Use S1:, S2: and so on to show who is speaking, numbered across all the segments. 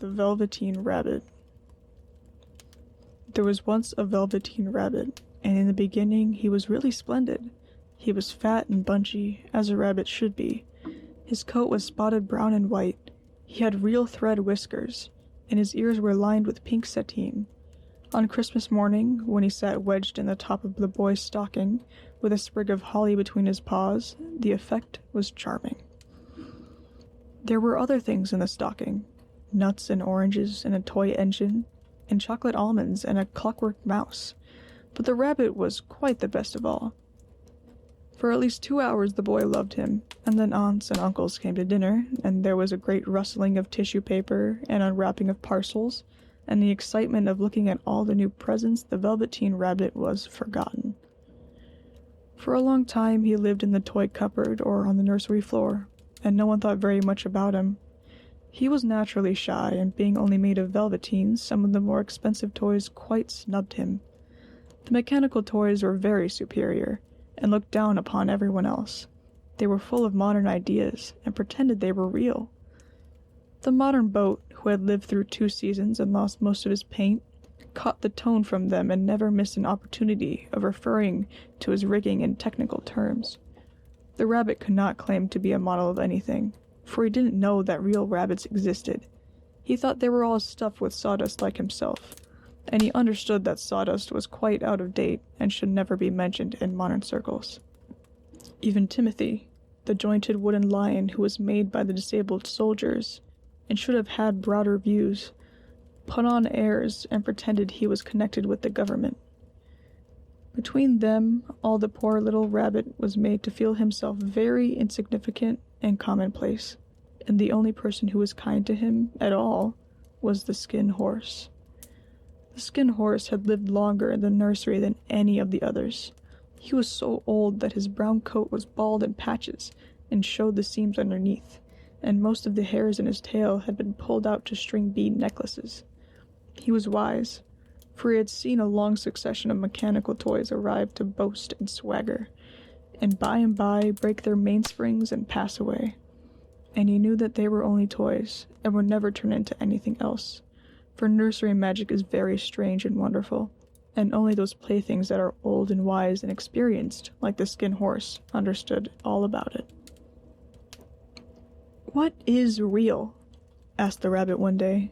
S1: The Velveteen Rabbit. There was once a Velveteen Rabbit, and in the beginning he was really splendid. He was fat and bunchy, as a rabbit should be. His coat was spotted brown and white. He had real thread whiskers, and his ears were lined with pink sateen. On Christmas morning, when he sat wedged in the top of the boy's stocking, with a sprig of holly between his paws, the effect was charming. There were other things in the stocking: nuts and oranges and a toy engine, and chocolate almonds and a clockwork mouse. But the rabbit was quite the best of all. For at least 2 hours the boy loved him, and then aunts and uncles came to dinner, and there was a great rustling of tissue paper and unwrapping of parcels, and the excitement of looking at all the new presents. The Velveteen Rabbit was forgotten. For a long time he lived in the toy cupboard or on the nursery floor, and no one thought very much about him. He was naturally shy, and being only made of velveteen, some of the more expensive toys quite snubbed him. The mechanical toys were very superior, and looked down upon everyone else. They were full of modern ideas, and pretended they were real. The modern boat, who had lived through 2 seasons and lost most of his paint, caught the tone from them and never missed an opportunity of referring to his rigging in technical terms. The rabbit could not claim to be a model of anything, for he didn't know that real rabbits existed. He thought they were all stuffed with sawdust like himself, and he understood that sawdust was quite out of date and should never be mentioned in modern circles. Even Timothy, the jointed wooden lion who was made by the disabled soldiers, and should have had broader views, put on airs and pretended he was connected with the government. Between them, all the poor little rabbit was made to feel himself very insignificant and commonplace, and the only person who was kind to him at all was the Skin Horse. The Skin Horse had lived longer in the nursery than any of the others. He was so old that his brown coat was bald in patches and showed the seams underneath, and most of the hairs in his tail had been pulled out to string bead necklaces. He was wise, for he had seen a long succession of mechanical toys arrive to boast and swagger, and by break their mainsprings and pass away. And he knew that they were only toys, and would never turn into anything else, for nursery magic is very strange and wonderful, and only those playthings that are old and wise and experienced, like the Skin Horse, understood all about it. "What is real?" asked the rabbit one day,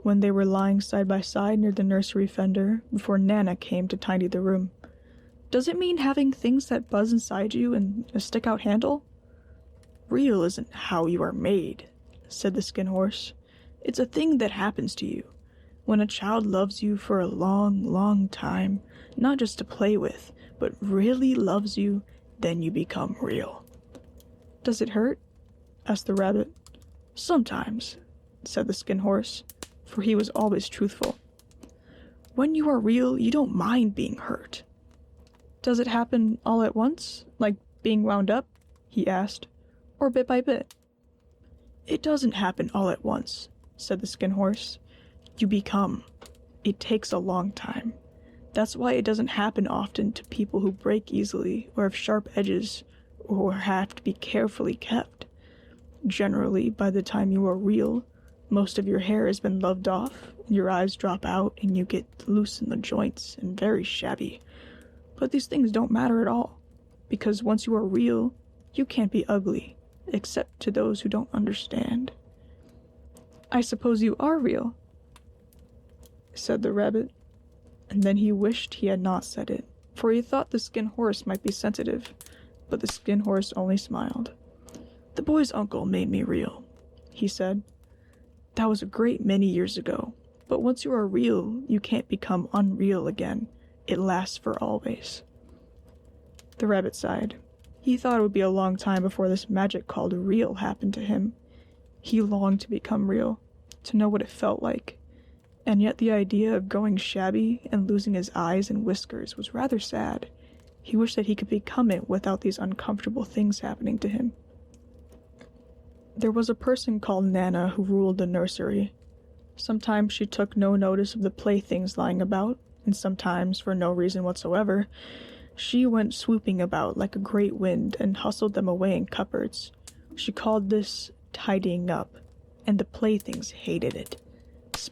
S1: when they were lying side by side near the nursery fender before Nana came to tidy the room. "Does it mean having things that buzz inside you and a stick-out handle?" "Real isn't how you are made," said the Skin Horse. "It's a thing that happens to you. When a child loves you for a long, long time, not just to play with, but really loves you, then you become real." "Does it hurt?" asked the rabbit. "Sometimes," said the Skin Horse, for he was always truthful. "When you are real, you don't mind being hurt." "Does it happen all at once, like being wound up?" he asked, "or bit by bit?" "It doesn't happen all at once," said the Skin Horse. "You become. It takes a long time. That's why it doesn't happen often to people who break easily or have sharp edges or have to be carefully kept. Generally, by the time you are real, most of your hair has been loved off, your eyes drop out, and you get loose in the joints and very shabby. But these things don't matter at all, because once you are real, you can't be ugly, except to those who don't understand." "I suppose you are real," said the rabbit, and then he wished he had not said it, for he thought the Skin Horse might be sensitive, but the Skin Horse only smiled. "The boy's uncle made me real," he said. "That was a great many years ago, but once you are real, you can't become unreal again. It lasts for always." The rabbit sighed. He thought it would be a long time before this magic called real happened to him. He longed to become real, to know what it felt like, and yet the idea of going shabby and losing his eyes and whiskers was rather sad. He wished that he could become it without these uncomfortable things happening to him. There was a person called Nana who ruled the nursery. Sometimes she took no notice of the playthings lying about, and sometimes, for no reason whatsoever, she went swooping about like a great wind and hustled them away in cupboards. She called this tidying up, and the playthings hated it.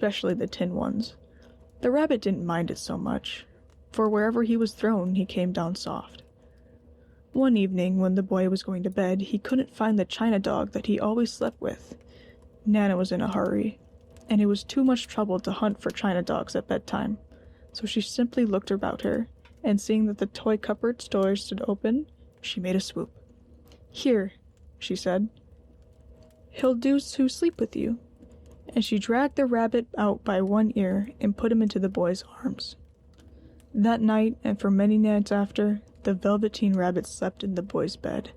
S1: especially the tin ones. The rabbit didn't mind it so much, for wherever he was thrown, he came down soft. One evening, when the boy was going to bed, he couldn't find the china dog that he always slept with. Nana was in a hurry, and it was too much trouble to hunt for china dogs at bedtime, so she simply looked about her, and seeing that the toy cupboard's door stood open, she made a swoop. "Here," she said. "He'll do to sleep with you." And she dragged the rabbit out by one ear and put him into the boy's arms. That night, and for many nights after, the Velveteen rabbit slept in the boy's bed.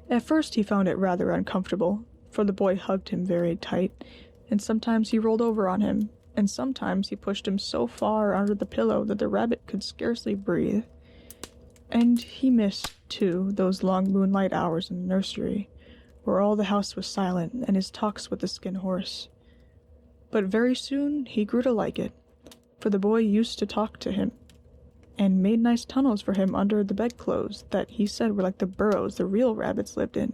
S1: At first he found it rather uncomfortable, for the boy hugged him very tight, and sometimes he rolled over on him, and sometimes he pushed him so far under the pillow that the rabbit could scarcely breathe. And he missed, too, those long moonlight hours in the nursery, where all the house was silent, and his talks with the skin horse. But very soon he grew to like it, for the boy used to talk to him, and made nice tunnels for him under the bedclothes that he said were like the burrows the real rabbits lived in.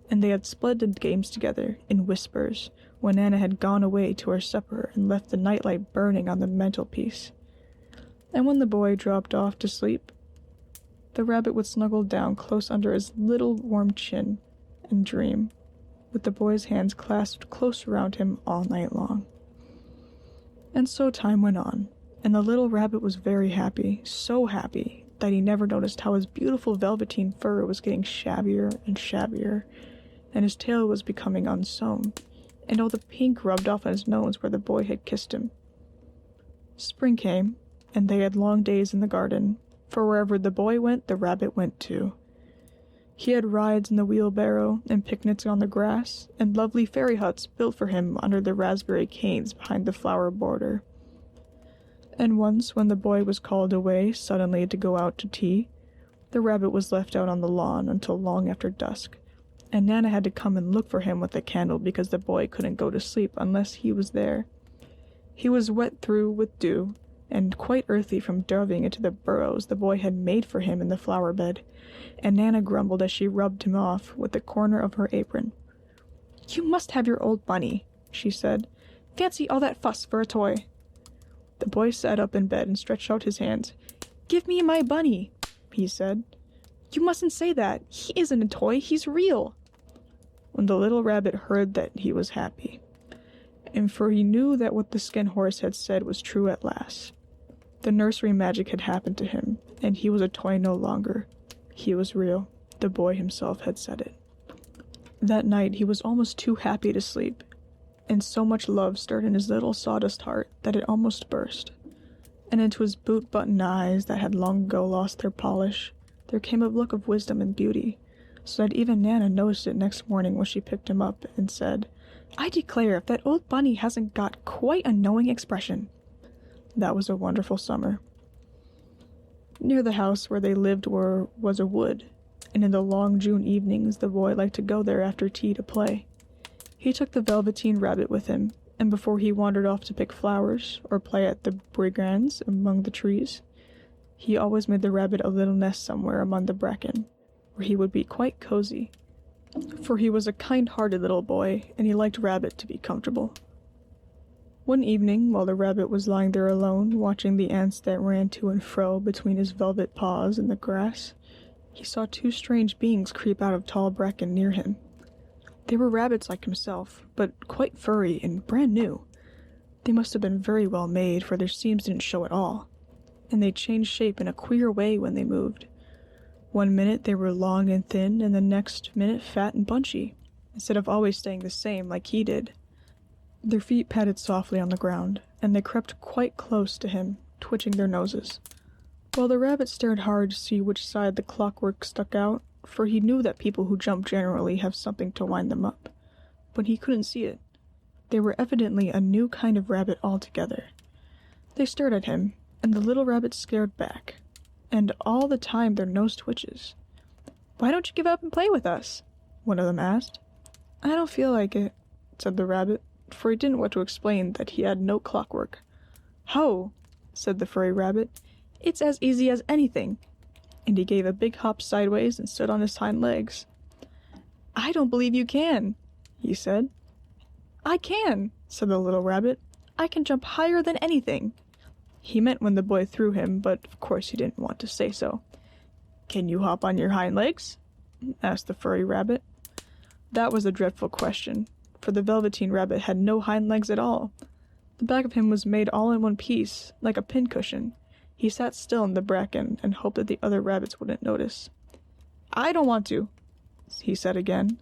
S1: And they had splendid games together, in whispers, when Nana had gone away to her supper and left the nightlight burning on the mantelpiece. And when the boy dropped off to sleep, the rabbit would snuggle down close under his little warm chin and dream, with the boy's hands clasped close around him all night long. And so time went on, and the little rabbit was very happy, so happy that he never noticed how his beautiful velveteen fur was getting shabbier and shabbier, and his tail was becoming unsewn, and all the pink rubbed off on his nose where the boy had kissed him. Spring came, and they had long days in the garden, for wherever the boy went, the rabbit went too. He had rides in the wheelbarrow, and picnics on the grass, and lovely fairy huts built for him under the raspberry canes behind the flower border. And once, when the boy was called away suddenly to go out to tea, the rabbit was left out on the lawn until long after dusk, and Nana had to come and look for him with a candle because the boy couldn't go to sleep unless he was there. He was wet through with dew, and quite earthy from diving into the burrows the boy had made for him in the flower bed, and Nana grumbled as she rubbed him off with the corner of her apron. "You must have your old bunny," she said. "Fancy all that fuss for a toy." The boy sat up in bed and stretched out his hands. "Give me my bunny," he said. "You mustn't say that. He isn't a toy, he's real." When the little rabbit heard that, he was happy, and for he knew that what the skin horse had said was true at last. The nursery magic had happened to him, and he was a toy no longer. He was real. The boy himself had said it. That night he was almost too happy to sleep, and so much love stirred in his little sawdust heart that it almost burst. And into his boot-button eyes that had long ago lost their polish, there came a look of wisdom and beauty, so that even Nana noticed it next morning when she picked him up and said, "I declare if that old bunny hasn't got quite a knowing expression." That was a wonderful summer. Near the house where they lived was a wood, and in the long June evenings the boy liked to go there after tea to play. He took the Velveteen rabbit with him, and before he wandered off to pick flowers or play at the brigands among the trees, he always made the rabbit a little nest somewhere among the bracken, where he would be quite cozy, for he was a kind-hearted little boy, and he liked Rabbit to be comfortable. One evening, while the rabbit was lying there alone, watching the ants that ran to and fro between his velvet paws in the grass, he saw two strange beings creep out of tall bracken near him. They were rabbits like himself, but quite furry and brand new. They must have been very well made, for their seams didn't show at all, and they changed shape in a queer way when they moved. One minute they were long and thin, and the next minute fat and bunchy, instead of always staying the same like he did. Their feet patted softly on the ground, and they crept quite close to him, twitching their noses, while the rabbit stared hard to see which side the clockwork stuck out, for he knew that people who jump generally have something to wind them up. But he couldn't see it. They were evidently a new kind of rabbit altogether. They stared at him, and the little rabbit stared back, and all the time their nose twitches. "Why don't you give up and play with us?" one of them asked. "I don't feel like it," said the rabbit, for he didn't want to explain that he had no clockwork. "Ho!" said the furry rabbit. "It's as easy as anything," and he gave a big hop sideways and stood on his hind legs. "I don't believe you can," he said. "I can," said the little rabbit. I can jump higher than anything." He meant when the boy threw him, but of course he didn't want to say so. "Can you hop on your hind legs?" asked the furry rabbit. That was a dreadful question, for the Velveteen rabbit had no hind legs at all. The back of him was made all in one piece, like a pincushion. He sat still in the bracken and hoped that the other rabbits wouldn't notice. "I don't want to," he said again.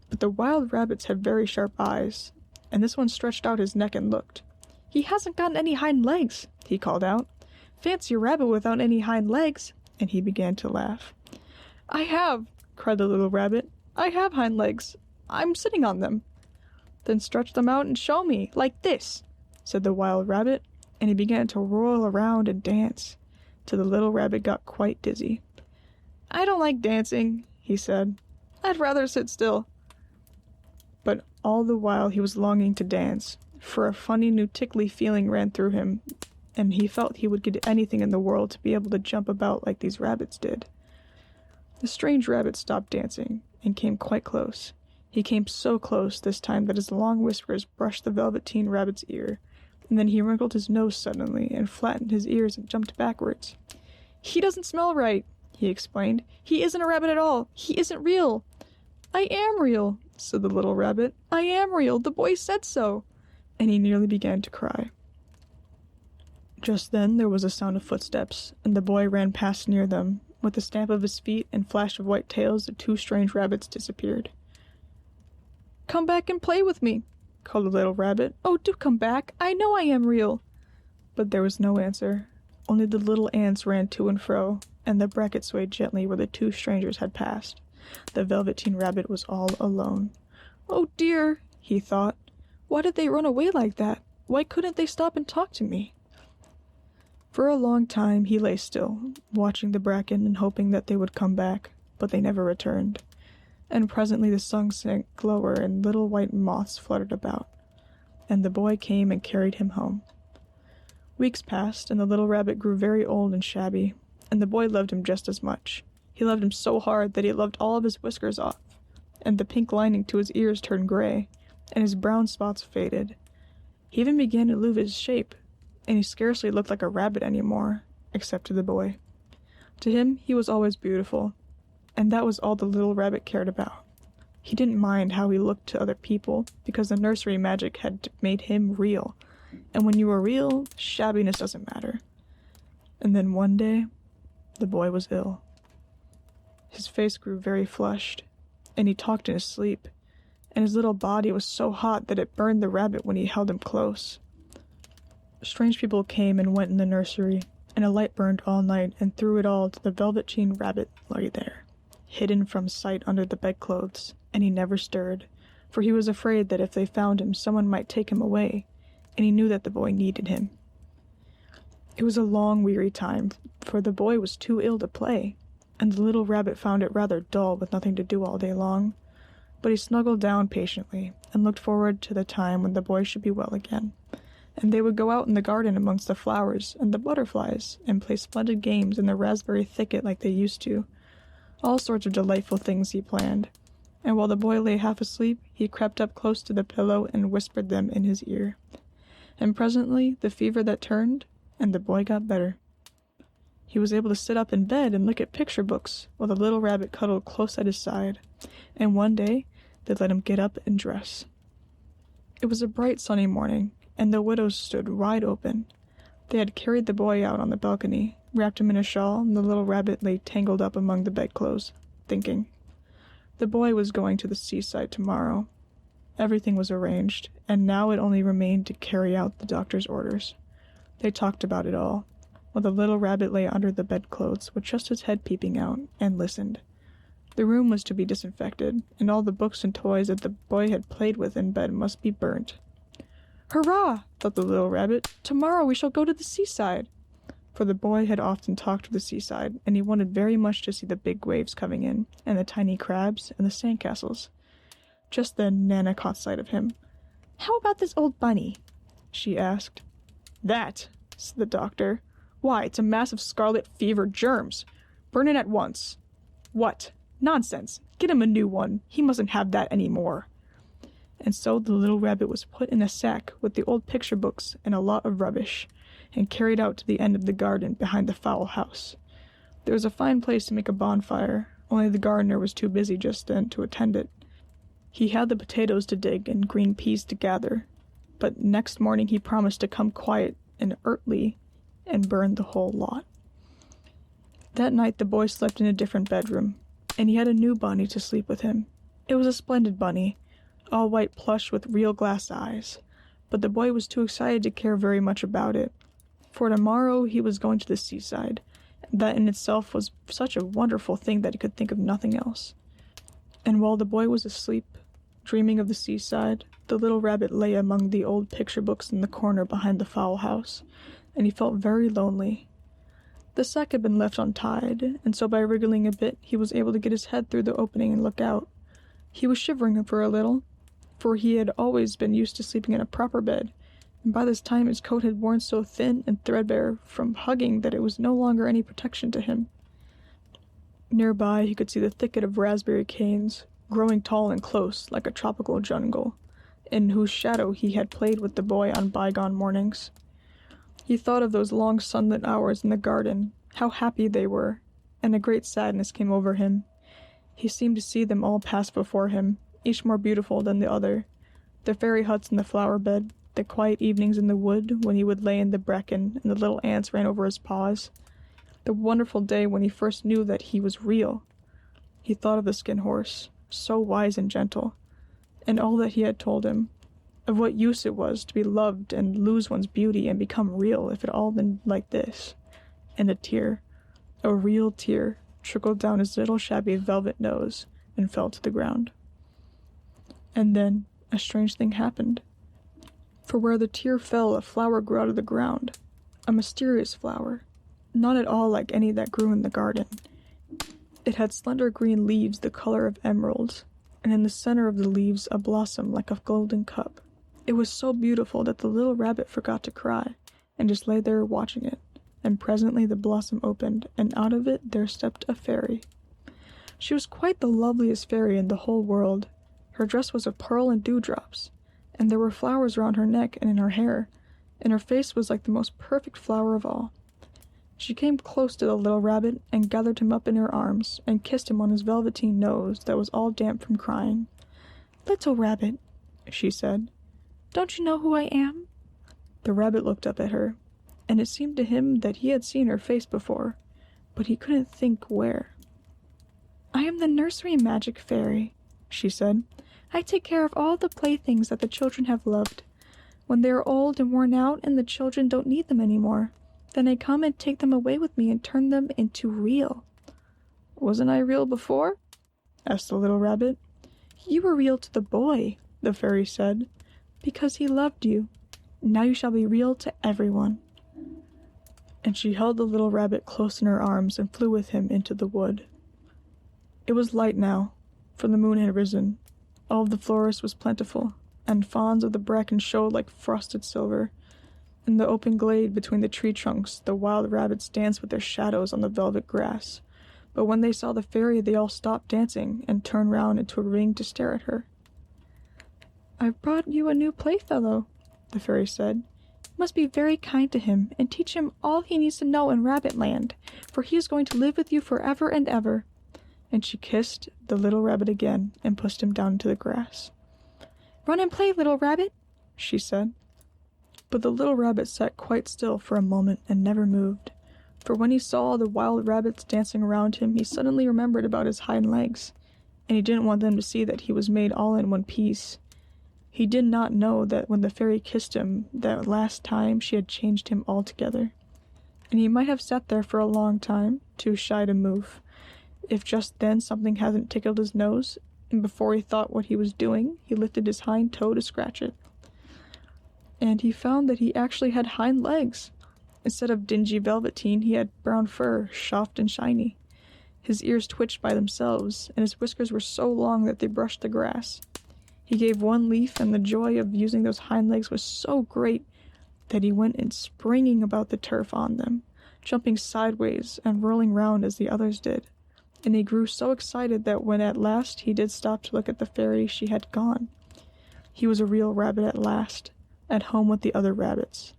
S1: But the wild rabbits had very sharp eyes, and this one stretched out his neck and looked. "He hasn't got any hind legs," he called out. "Fancy a rabbit without any hind legs," and he began to laugh. "I have," cried the little rabbit. "I have hind legs. I'm sitting on them." "Then stretch them out and show me, like this," said the wild rabbit, and he began to roll around and dance, till the little rabbit got quite dizzy. "I don't like dancing," he said. "I'd rather sit still." But all the while he was longing to dance, for a funny new tickly feeling ran through him, and he felt he would give anything in the world to be able to jump about like these rabbits did. The strange rabbit stopped dancing, and came quite close. He came so close this time that his long whiskers brushed the Velveteen rabbit's ear, and then he wrinkled his nose suddenly, and flattened his ears and jumped backwards. "He doesn't smell right," he explained. "He isn't a rabbit at all. He isn't real." "I am real," said the little rabbit. "I am real. The boy said so." And he nearly began to cry. Just then there was a sound of footsteps, and the boy ran past near them. With the stamp of his feet and flash of white tails, the two strange rabbits disappeared. "Come back and play with me," called the little rabbit. "Oh, do come back. I know I am real." But there was no answer. Only the little ants ran to and fro, and the bracket swayed gently where the two strangers had passed. The Velveteen rabbit was all alone. "Oh dear," he thought. "Why did they run away like that? Why couldn't they stop and talk to me?" For a long time he lay still, watching the bracken and hoping that they would come back, but they never returned. And presently the sun sank lower and little white moths fluttered about, and the boy came and carried him home. Weeks passed, and the little rabbit grew very old and shabby, and the boy loved him just as much. He loved him so hard that he loved all of his whiskers off, and the pink lining to his ears turned gray, and his brown spots faded. He even began to lose his shape, and he scarcely looked like a rabbit anymore, except to the boy. To him, he was always beautiful, and that was all the little rabbit cared about. He didn't mind how he looked to other people, because the nursery magic had made him real, and when you are real, shabbiness doesn't matter. And then one day, the boy was ill. His face grew very flushed, and he talked in his sleep, and his little body was so hot that it burned the rabbit when he held him close. Strange people came and went in the nursery, and a light burned all night, and through it all the Velveteen rabbit lay there, hidden from sight under the bedclothes, and he never stirred, for he was afraid that if they found him someone might take him away, and he knew that the boy needed him. It was a long, weary time, for the boy was too ill to play, and the little rabbit found it rather dull with nothing to do all day long. But he snuggled down patiently, and looked forward to the time when the boy should be well again, and they would go out in the garden amongst the flowers and the butterflies, and play splendid games in the raspberry thicket like they used to. All sorts of delightful things he planned, and while the boy lay half asleep, he crept up close to the pillow and whispered them in his ear. And presently the fever that turned, and the boy got better. He was able to sit up in bed and look at picture books, while the little rabbit cuddled close at his side, and one day they let him get up and dress. It was a bright sunny morning, and the windows stood wide open. They had carried the boy out on the balcony, wrapped him in a shawl, and the little rabbit lay tangled up among the bedclothes, thinking. The boy was going to the seaside tomorrow. Everything was arranged, and now it only remained to carry out the doctor's orders. They talked about it all, while the little rabbit lay under the bedclothes with just his head peeping out, and listened. The room was to be disinfected, and all the books and toys that the boy had played with in bed must be burnt. "Hurrah!" thought the little rabbit. "Tomorrow we shall go to the seaside." For the boy had often talked of the seaside, and he wanted very much to see the big waves coming in, and the tiny crabs, and the sandcastles. Just then Nana caught sight of him. "How about this old bunny?" she asked. "That," said the doctor. "Why, it's a mass of scarlet fever germs. Burn it at once." "What? Nonsense. Get him a new one. He mustn't have that any more." and so the little rabbit was put in a sack with the old picture books and a lot of rubbish, and carried out to the end of the garden behind the fowl house. There was a fine place to make a bonfire, only the gardener was too busy just then to attend it. He had the potatoes to dig and green peas to gather, but next morning he promised to come quiet and early and burn the whole lot. That night the boy slept in a different bedroom, and he had a new bunny to sleep with him. It was a splendid bunny, all white plush with real glass eyes, but the boy was too excited to care very much about it, for tomorrow he was going to the seaside. That in itself was such a wonderful thing that he could think of nothing else. And while the boy was asleep, dreaming of the seaside, the little rabbit lay among the old picture books in the corner behind the fowl house, and he felt very lonely. The sack had been left untied, and so by wriggling a bit he was able to get his head through the opening and look out. He was shivering for a little, for he had always been used to sleeping in a proper bed, and by this time his coat had worn so thin and threadbare from hugging that it was no longer any protection to him. Nearby he could see the thicket of raspberry canes, growing tall and close like a tropical jungle, in whose shadow he had played with the boy on bygone mornings. He thought of those long sunlit hours in the garden, how happy they were, and a great sadness came over him. He seemed to see them all pass before him, each more beautiful than the other. The fairy huts in the flower bed, the quiet evenings in the wood when he would lay in the bracken and the little ants ran over his paws. The wonderful day when he first knew that he was real. He thought of the skin horse, so wise and gentle, and all that he had told him, of what use it was to be loved and lose one's beauty and become real if it all been like this. And a real tear, trickled down his little shabby velvet nose and fell to the ground. And then a strange thing happened. For where the tear fell, a flower grew out of the ground, a mysterious flower, not at all like any that grew in the garden. It had slender green leaves the color of emeralds, and in the center of the leaves a blossom like a golden cup. It was so beautiful that the little rabbit forgot to cry, and just lay there watching it, and presently the blossom opened, and out of it there stepped a fairy. She was quite the loveliest fairy in the whole world. Her dress was of pearl and dewdrops, and there were flowers round her neck and in her hair, and her face was like the most perfect flower of all. She came close to the little rabbit and gathered him up in her arms and kissed him on his velveteen nose that was all damp from crying. "Little rabbit," she said, "don't you know who I am?" The rabbit looked up at her, and it seemed to him that he had seen her face before, but he couldn't think where. "I am the nursery magic fairy," she said. "I take care of all the playthings that the children have loved. When they are old and worn out and the children don't need them anymore, then I come and take them away with me and turn them into real." "Wasn't I real before?" asked the little rabbit. "You were real to the boy," the fairy said, "because he loved you. Now you shall be real to everyone." And she held the little rabbit close in her arms and flew with him into the wood. It was light now, for the moon had risen. All of the forest was plentiful, and fawns of the bracken showed like frosted silver. In the open glade between the tree trunks, the wild rabbits danced with their shadows on the velvet grass. But when they saw the fairy, they all stopped dancing and turned round into a ring to stare at her. "I've brought you a new playfellow," the fairy said. "You must be very kind to him and teach him all he needs to know in Rabbitland, for he is going to live with you forever and ever." And she kissed the little rabbit again and pushed him down into the grass. "Run and play, little rabbit," she said. But the little rabbit sat quite still for a moment and never moved, for when he saw all the wild rabbits dancing around him, he suddenly remembered about his hind legs, and he didn't want them to see that he was made all in one piece. He did not know that when the fairy kissed him that last time she had changed him altogether, and he might have sat there for a long time, too shy to move, if just then something hadn't tickled his nose, and before he thought what he was doing, he lifted his hind toe to scratch it. And he found that he actually had hind legs. Instead of dingy velveteen, he had brown fur, soft and shiny. His ears twitched by themselves, and his whiskers were so long that they brushed the grass. He gave one leaf, and the joy of using those hind legs was so great that he went in springing about the turf on them, jumping sideways and whirling round as the others did. And he grew so excited that when at last he did stop to look at the fairy, she had gone. He was a real rabbit at last, at home with the other rabbits.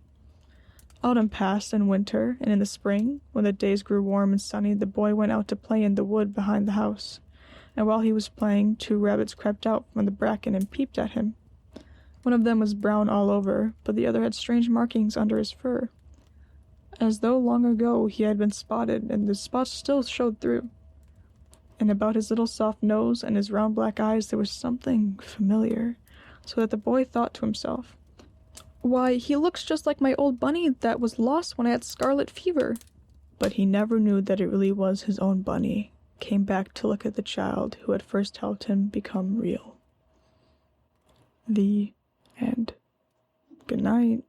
S1: Autumn passed and winter, and in the spring, when the days grew warm and sunny, the boy went out to play in the wood behind the house. And while he was playing, 2 rabbits crept out from the bracken and peeped at him. One of them was brown all over, but the other had strange markings under his fur, as though long ago he had been spotted, and the spots still showed through. And about his little soft nose and his round black eyes there was something familiar, so that the boy thought to himself, "Why, he looks just like my old bunny that was lost when I had scarlet fever." But he never knew that it really was his own bunny, came back to look at the child who had first helped him become real. The end. Good night.